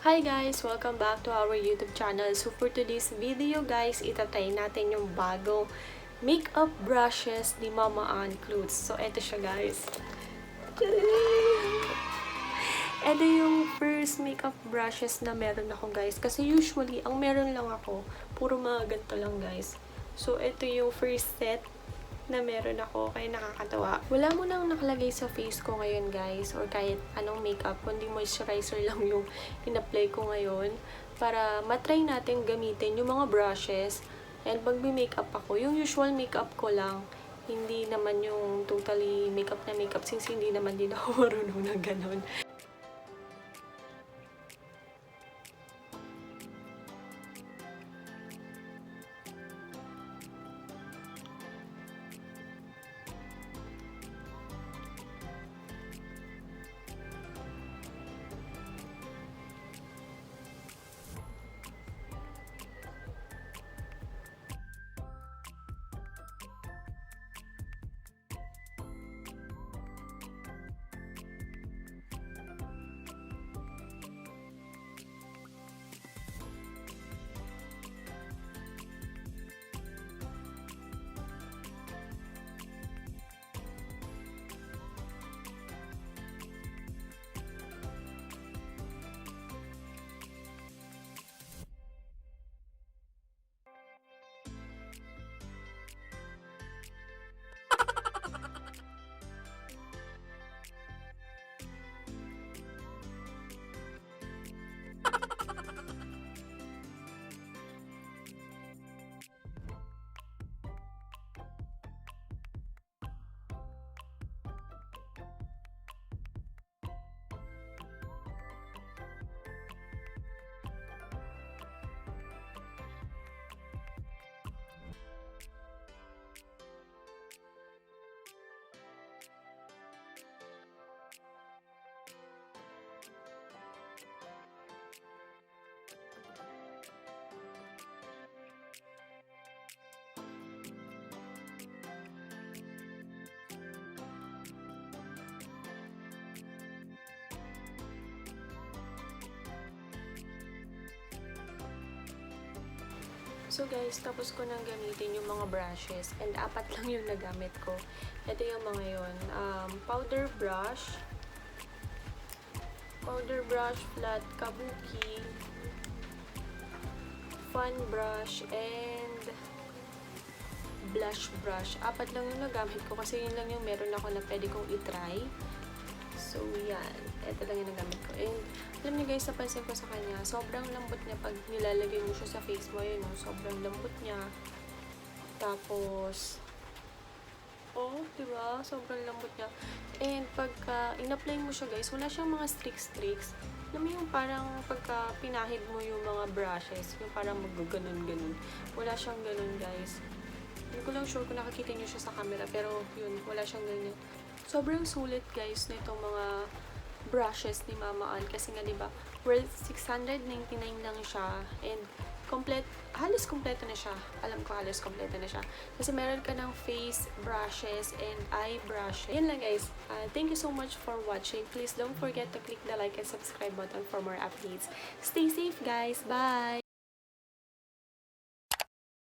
Hi guys! Welcome back to our YouTube channel. So for today's video guys, itatry natin yung bagong makeup brushes ni Mama Ann Clutz. So eto siya guys. Ito yung first makeup brushes na meron ako guys. Kasi usually, ang meron lang ako, puro mga ganito lang guys. So ito yung first set na meron ako, kaya nakakatawa. Wala mo nang nakalagay sa face ko ngayon guys, or kahit anong makeup, kundi moisturizer lang yung in-apply ko ngayon para matry natin gamitin yung mga brushes. And pag may makeup ako, yung usual makeup ko lang, hindi naman yung totally makeup na makeup since hindi naman din ako marunong na ganun. So guys, tapos ko nang gamitin yung mga brushes and apat lang yung nagamit ko. Ito yung mga yun. Powder brush, flat kabuki, fun brush, and blush brush. Apat lang yung nagamit ko kasi yun lang yung meron ako na pwede kong itry. So yan, ito lang yung nagamit ko. And alam niyo guys, napansin ko sa kanya, sobrang lambot niya pag nilalagay mo siya sa face mo. Yun, no? Sobrang lambot niya. Tapos, oh, diba? Sobrang lambot niya. And pagka in-apply mo siya guys, wala siyang mga streaks. Alam mo yung parang pagka pinahid mo yung mga brushes, yung parang mag-ganon-ganon. Wala siyang ganon guys. Hindi ko lang sure kung nakikita niyo siya sa camera, pero yun, wala siyang ganyan. Sobrang sulit guys na itong mga brushes ni Mama Ann kasi nga diba worth 699 lang siya and halos kompleto na siya. Alam ko halos kompleto na siya kasi meron ka ng face brushes and eye brushes. Yan lang guys. Thank you so much for watching. Please don't forget to click the like and subscribe button for more updates. Stay safe guys. Bye!